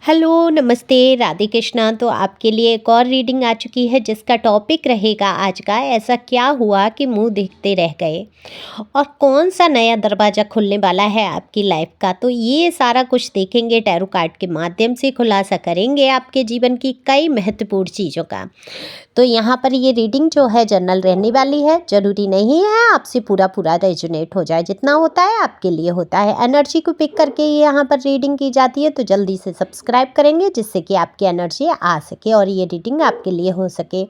Hello, नमस्ते, राधे कृष्णा। तो आपके लिए एक और रीडिंग आ चुकी है जिसका टॉपिक रहेगा आज का, ऐसा क्या हुआ कि मुंह देखते रह गए और कौन सा नया दरवाज़ा खुलने वाला है आपकी लाइफ का। तो ये सारा कुछ देखेंगे, टैरो कार्ड के माध्यम से खुलासा करेंगे आपके जीवन की कई महत्वपूर्ण चीज़ों का। तो यहाँ पर ये रीडिंग जो है जनरल रहने वाली है, ज़रूरी नहीं है आपसे पूरा पूरा रेजोनेट हो जाए, जितना होता है आपके लिए होता है। एनर्जी को पिक करके ये यहाँ पर रीडिंग की जाती है, तो जल्दी से सब्सक्राइब करेंगे जिससे कि आपकी एनर्जी आ सके और ये रीडिंग आपके लिए हो सके।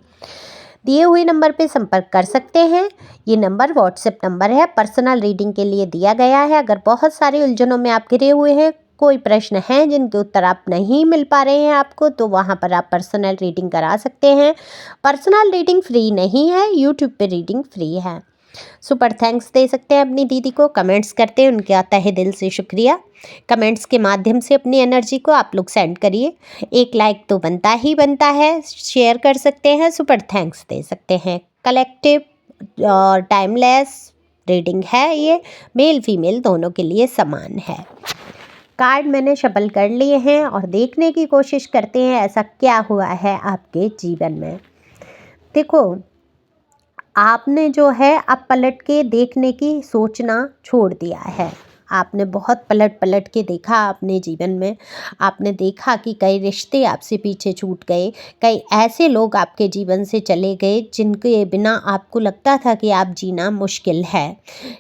दिए हुए नंबर पे संपर्क कर सकते हैं। ये नंबर व्हाट्सएप नंबर है, पर्सनल रीडिंग के लिए दिया गया है। अगर बहुत सारे उलझनों में आप घिरे हुए हैं, कोई प्रश्न हैं जिनके उत्तर आप नहीं मिल पा रहे हैं आपको, तो वहाँ पर आप पर्सनल रीडिंग करा सकते हैं। पर्सनल रीडिंग फ्री नहीं है, यूट्यूब पे रीडिंग फ्री है। सुपर थैंक्स दे सकते हैं अपनी दीदी को, कमेंट्स करते हैं, उनके तहे दिल से शुक्रिया। कमेंट्स के माध्यम से अपनी एनर्जी को आप लोग सेंड करिए। एक लाइक तो बनता ही बनता है, शेयर कर सकते हैं, सुपर थैंक्स दे सकते हैं। कलेक्टिव और टाइमलेस रीडिंग है, ये मेल फीमेल दोनों के लिए समान है। कार्ड मैंने शफल कर लिए हैं और देखने की कोशिश करते हैं ऐसा क्या हुआ है आपके जीवन में। देखो, आपने जो है अब पलट के देखने की सोचना छोड़ दिया है। आपने बहुत पलट पलट के देखा अपने जीवन में। आपने देखा कि कई रिश्ते आपसे पीछे छूट गए, कई ऐसे लोग आपके जीवन से चले गए जिनके बिना आपको लगता था कि आप जीना मुश्किल है,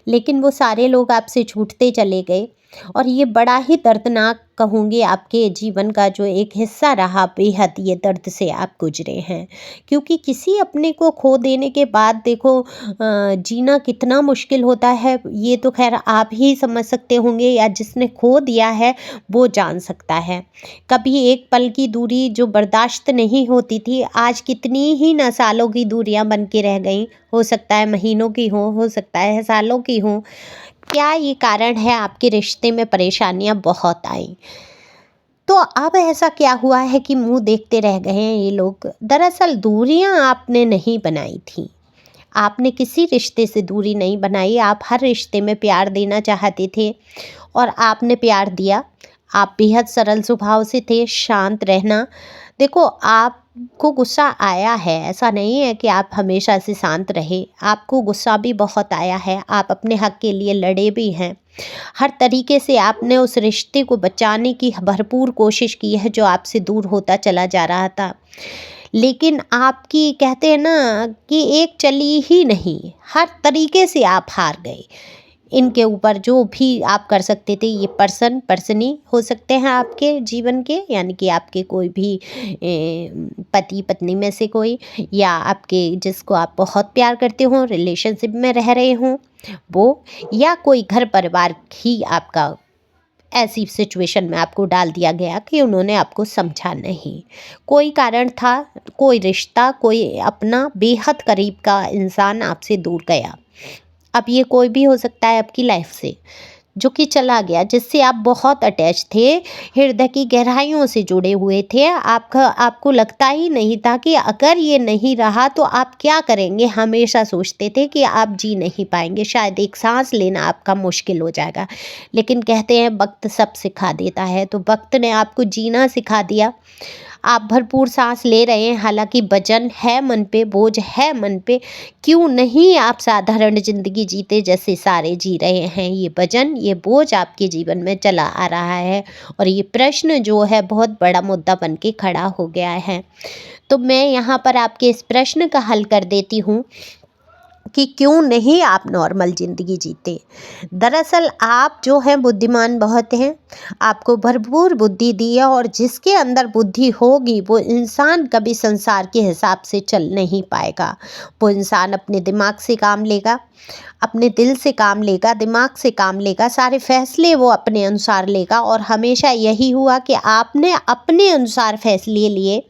लेकिन वो सारे लोग आपसे छूटते चले गए। और ये बड़ा ही दर्दनाक कहूँगी आपके जीवन का जो एक हिस्सा रहा, बेहद ये दर्द से आप गुजरे हैं। क्योंकि किसी अपने को खो देने के बाद देखो जीना कितना मुश्किल होता है, ये तो खैर आप ही समझ सकते होंगे, या जिसने खो दिया है वो जान सकता है। कभी एक पल की दूरी जो बर्दाश्त नहीं होती थी, आज कितनी ही न सालों की दूरियां बन के रह गई। हो सकता है महीनों की हो सकता है सालों की हो। क्या ये कारण है आपके रिश्ते में परेशानियां बहुत आई। तो अब ऐसा क्या हुआ है कि मुंह देखते रह गए हैं ये लोग। दरअसल दूरियां आपने नहीं बनाई थी, आपने किसी रिश्ते से दूरी नहीं बनाई। आप हर रिश्ते में प्यार देना चाहते थे और आपने प्यार दिया। आप बेहद सरल स्वभाव से थे, शांत रहना। देखो, आपको गुस्सा आया है, ऐसा नहीं है कि आप हमेशा से शांत रहे। आपको गुस्सा भी बहुत आया है, आप अपने हक के लिए लड़े भी हैं। हर तरीके से आपने उस रिश्ते को बचाने की भरपूर कोशिश की है जो आपसे दूर होता चला जा रहा था। लेकिन आपकी कहते हैं ना कि एक चली ही नहीं, हर तरीके से आप हार गए। इनके ऊपर जो भी आप कर सकते थे, ये पर्सनी हो सकते हैं आपके जीवन के, यानी कि आपके कोई भी पति पत्नी में से कोई, या आपके जिसको आप बहुत प्यार करते हो, रिलेशनशिप में रह रहे हों वो, या कोई घर परिवार ही आपका ऐसी सिचुएशन में आपको डाल दिया गया कि उन्होंने आपको समझा नहीं। कोई कारण था, कोई रिश्ता, कोई अपना बेहद करीब का इंसान आपसे दूर गया। अब ये कोई भी हो सकता है आपकी लाइफ से, जो कि चला गया, जिससे आप बहुत अटैच थे, हृदय की गहराइयों से जुड़े हुए थे। आपको लगता ही नहीं था कि अगर ये नहीं रहा तो आप क्या करेंगे। हमेशा सोचते थे कि आप जी नहीं पाएंगे, शायद एक सांस लेना आपका मुश्किल हो जाएगा। लेकिन कहते हैं वक्त सब सिखा देता है, तो वक्त ने आपको जीना सिखा दिया। आप भरपूर सांस ले रहे हैं, हालांकि वजन है मन पे, बोझ है मन पे। क्यों नहीं आप साधारण जिंदगी जीते जैसे सारे जी रहे हैं। ये वजन, ये बोझ आपके जीवन में चला आ रहा है और ये प्रश्न जो है बहुत बड़ा मुद्दा बन के खड़ा हो गया है। तो मैं यहाँ पर आपके इस प्रश्न का हल कर देती हूँ कि क्यों नहीं आप नॉर्मल ज़िंदगी जीते। दरअसल आप जो हैं बुद्धिमान बहुत हैं, आपको भरपूर बुद्धि दी है, और जिसके अंदर बुद्धि होगी वो इंसान कभी संसार के हिसाब से चल नहीं पाएगा। वो इंसान अपने दिमाग से काम लेगा, अपने दिल से काम लेगा, दिमाग से काम लेगा, सारे फैसले वो अपने अनुसार लेगा। और हमेशा यही हुआ कि आपने अपने अनुसार फैसले लिए।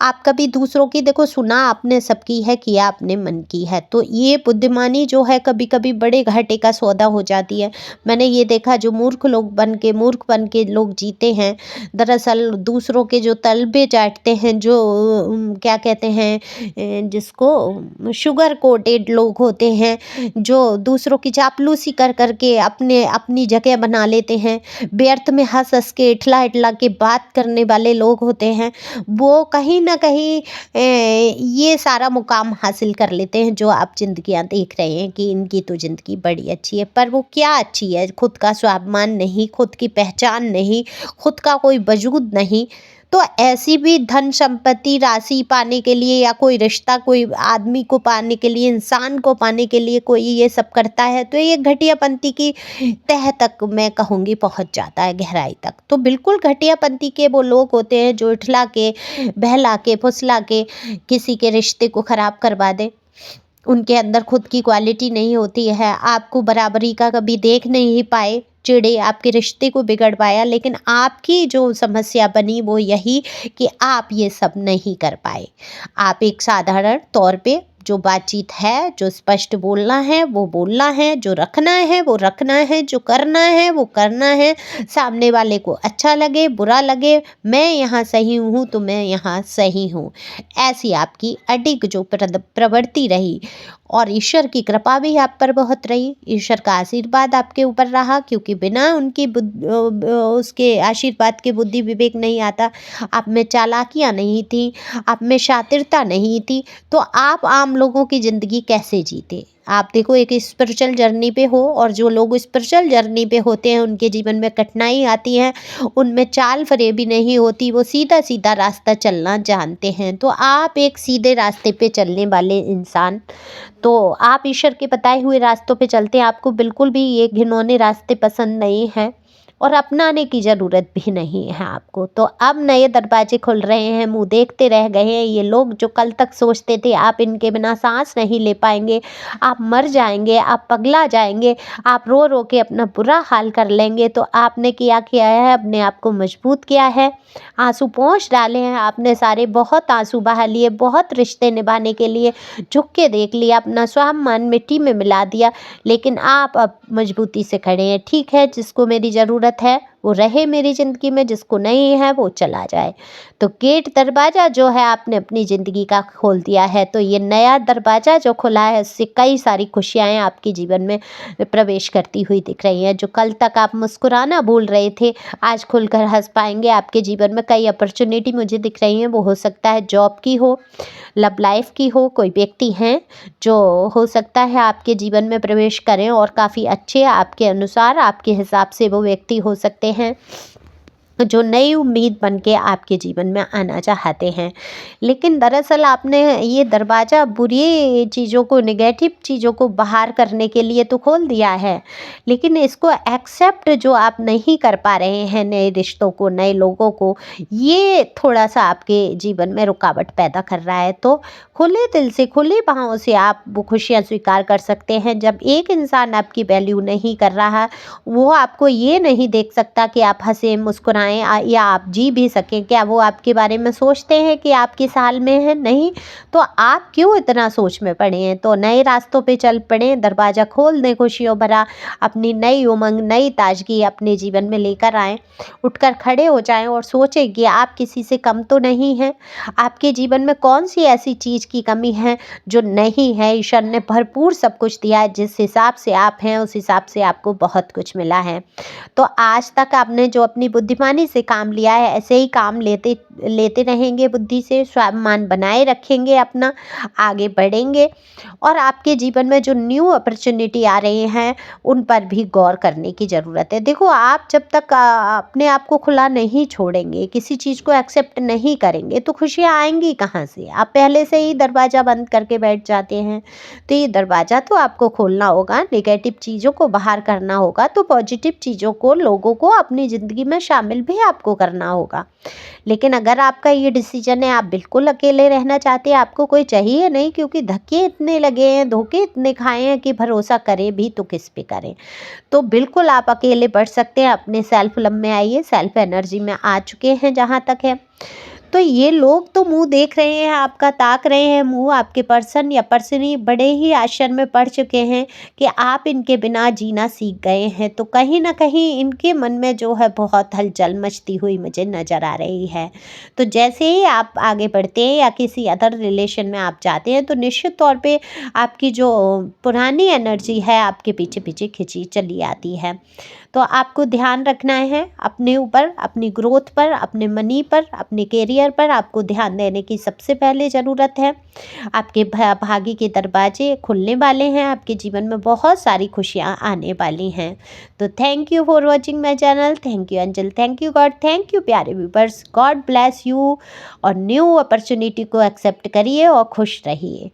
आप कभी दूसरों की देखो सुना आपने सबकी है, किया अपने मन की है। तो ये बुद्धिमानी जो है कभी कभी बड़े घाटे का सौदा हो जाती है। मैंने ये देखा, जो मूर्ख मूर्ख बन के लोग जीते हैं, दरअसल दूसरों के जो तलबे चाटते हैं, जो क्या कहते हैं जिसको शुगर कोटेड लोग होते हैं, जो दूसरों की चापलूसी कर कर के अपनी जगह बना लेते हैं, व्यर्थ में हँस हँस के इठला के बात करने वाले लोग होते हैं, वो कहीं न कहीं ये सारा मुकाम हासिल कर लेते हैं जो आप ज़िंदगियाँ देख रहे हैं कि इनकी तो ज़िंदगी बड़ी अच्छी है। पर वो क्या अच्छी है? खुद का स्वाभिमान नहीं, खुद की पहचान नहीं, खुद का कोई वजूद नहीं। तो ऐसी भी धन संपत्ति राशि पाने के लिए या कोई रिश्ता, कोई आदमी को पाने के लिए, इंसान को पाने के लिए कोई ये सब करता है, तो ये घटियापंती की तह तक मैं कहूँगी पहुँच जाता है, गहराई तक। तो बिल्कुल घटियापंती के वो लोग होते हैं जो इठला के, बहला के, फुसला के किसी के रिश्ते को खराब करवा दें। उनके अंदर खुद की क्वालिटी नहीं होती है, आपको बराबरी का कभी देख नहीं पाए, चिढ़े, आपके रिश्ते को बिगड़ पाया। लेकिन आपकी जो समस्या बनी वो यही कि आप ये सब नहीं कर पाए। आप एक साधारण तौर पे जो बातचीत है, जो स्पष्ट बोलना है वो बोलना है, जो रखना है वो रखना है, जो करना है वो करना है। सामने वाले को अच्छा लगे, बुरा लगे, मैं यहाँ सही हूँ तो मैं यहाँ सही हूँ। ऐसी आपकी अडिग जो प्रवृत्ति रही, और ईश्वर की कृपा भी आप पर बहुत रही, ईश्वर का आशीर्वाद आपके ऊपर रहा, क्योंकि बिना उनकी उसके आशीर्वाद के बुद्धि विवेक नहीं आता। आप में चालाकियाँ नहीं थी, आप में शातिरता नहीं थी, तो आप आम लोगों की ज़िंदगी कैसे जीते? आप देखो एक स्पिरिचुअल जर्नी पे हो, और जो लोग स्पिरिचुअल जर्नी पे होते हैं उनके जीवन में कठिनाई आती है, उनमें चाल फरेबी नहीं होती, वो सीधा सीधा रास्ता चलना जानते हैं। तो आप एक सीधे रास्ते पे चलने वाले इंसान, तो आप ईश्वर के बताए हुए रास्तों पे चलते हैं। आपको बिल्कुल भी ये घिनौने रास्ते पसंद नहीं हैं, और अपनाने की ज़रूरत भी नहीं है आपको। तो अब नए दरवाजे खुल रहे हैं, मुँह देखते रह गए हैं ये लोग जो कल तक सोचते थे आप इनके बिना सांस नहीं ले पाएंगे, आप मर जाएंगे, आप पगला जाएंगे, आप रो रो के अपना बुरा हाल कर लेंगे। तो आपने किया है, अपने आप को मजबूत किया है, आंसू पोंछ डाले हैं आपने सारे, बहुत आंसू बहा लिए, बहुत रिश्ते निभाने के लिए झुक के देख लिया, अपना स्वाभिमान मिट्टी में मिला दिया, लेकिन आप अब मजबूती से खड़े हैं। ठीक है, जिसको मेरी ज़रूरत है वो रहे मेरी ज़िंदगी में, जिसको नहीं है वो चला जाए। तो गेट दरवाज़ा जो है आपने अपनी ज़िंदगी का खोल दिया है, तो ये नया दरवाज़ा जो खुला है उससे कई सारी खुशियाँ आपके जीवन में प्रवेश करती हुई दिख रही हैं। जो कल तक आप मुस्कुराना भूल रहे थे, आज खुलकर हंस पाएंगे। आपके जीवन में कई अपॉर्चुनिटी मुझे दिख रही हैं, वो हो सकता है जॉब की हो, लव लाइफ की हो, कोई व्यक्ति हैं जो हो सकता है आपके जीवन में प्रवेश करें और काफ़ी अच्छे आपके अनुसार, आपके हिसाब से वो व्यक्ति हो सकते हैं जो नई उम्मीद बन के आपके जीवन में आना चाहते हैं। लेकिन दरअसल आपने ये दरवाज़ा बुरी चीज़ों को, नेगेटिव चीज़ों को बाहर करने के लिए तो खोल दिया है, लेकिन इसको एक्सेप्ट जो आप नहीं कर पा रहे हैं, नए रिश्तों को, नए लोगों को, ये थोड़ा सा आपके जीवन में रुकावट पैदा कर रहा है। तो खुले दिल से, खुले बाहों से आप वो खुशियाँ स्वीकार कर सकते हैं। जब एक इंसान आपकी वैल्यू नहीं कर रहा, वो आपको ये नहीं देख सकता कि आप हंसे मुस्कुराएं या आप जी भी सकें, क्या वो आपके बारे में सोचते हैं कि आप किस हाल में हैं? नहीं। तो आप क्यों इतना सोच में पड़े हैं? तो नए रास्तों पे चल पड़े, दरवाज़ा खोल दें खुशियों भरा, अपनी नई उमंग, नई ताजगी अपने जीवन में लेकर आएँ, उठकर खड़े हो जाएं और सोचें कि आप किसी से कम तो नहीं हैं। आपके जीवन में कौन सी ऐसी चीज़ की कमी है जो नहीं है? ईश्वर ने भरपूर सब कुछ दिया है, जिस हिसाब से आप हैं उस हिसाब से आपको बहुत कुछ मिला है। तो आज तक आपने जो अपनी बुद्धिमानी से काम लिया है, ऐसे ही काम लेते रहेंगे, बुद्धि से स्वाभिमान बनाए रखेंगे अपना, आगे बढ़ेंगे, और आपके जीवन में जो न्यू अपॉर्चुनिटी आ रही हैं उन पर भी गौर करने की ज़रूरत है। देखो, आप जब तक अपने आप को खुला नहीं छोड़ेंगे, किसी चीज़ को एक्सेप्ट नहीं करेंगे, तो खुशियाँ आएंगी कहाँ से? आप पहले से ही दरवाज़ा बंद करके बैठ जाते हैं। तो ये दरवाज़ा तो आपको खोलना होगा, नेगेटिव चीज़ों को बाहर करना होगा, तो पॉजिटिव चीज़ों को, लोगों को अपनी ज़िंदगी में शामिल भी आपको करना होगा। लेकिन अगर आपका ये डिसीजन है, आप बिल्कुल अकेले रहना चाहते हैं, आपको कोई चाहिए नहीं, क्योंकि धक्के इतने लगे हैं, धोखे इतने खाए हैं कि भरोसा करें भी तो किस पे करें। तो बिल्कुल आप अकेले बढ़ सकते हैं, अपने सेल्फ लव में आइए, सेल्फ एनर्जी में आ चुके हैं जहाँ तक है। तो ये लोग तो मुँह देख रहे हैं आपका, ताक रहे हैं मुँह, आपके पर्सन या पर्सनी बड़े ही आश्चर्य में पड़ चुके हैं कि आप इनके बिना जीना सीख गए हैं। तो कहीं न कहीं इनके मन में जो है बहुत हलचल मचती हुई मुझे नज़र आ रही है। तो जैसे ही आप आगे बढ़ते हैं या किसी अदर रिलेशन में आप जाते हैं, तो निश्चित तौर पे आपकी जो पुरानी एनर्जी है आपके पीछे-पीछे खिंची चली आती है। तो आपको ध्यान रखना है अपने ऊपर, अपनी ग्रोथ पर, अपने मनी पर, अपने करियर पर आपको ध्यान देने की सबसे पहले ज़रूरत है। आपके भाग्य के दरवाजे खुलने वाले हैं, आपके जीवन में बहुत सारी खुशियाँ आने वाली हैं। तो thank you for watching my channel, thank you Anjal, thank you God, thank you प्यारे व्यूअर्स, गॉड ब्लेस यू और न्यू अपॉर्चुनिटी को एक्सेप्ट करिए और खुश रहिए।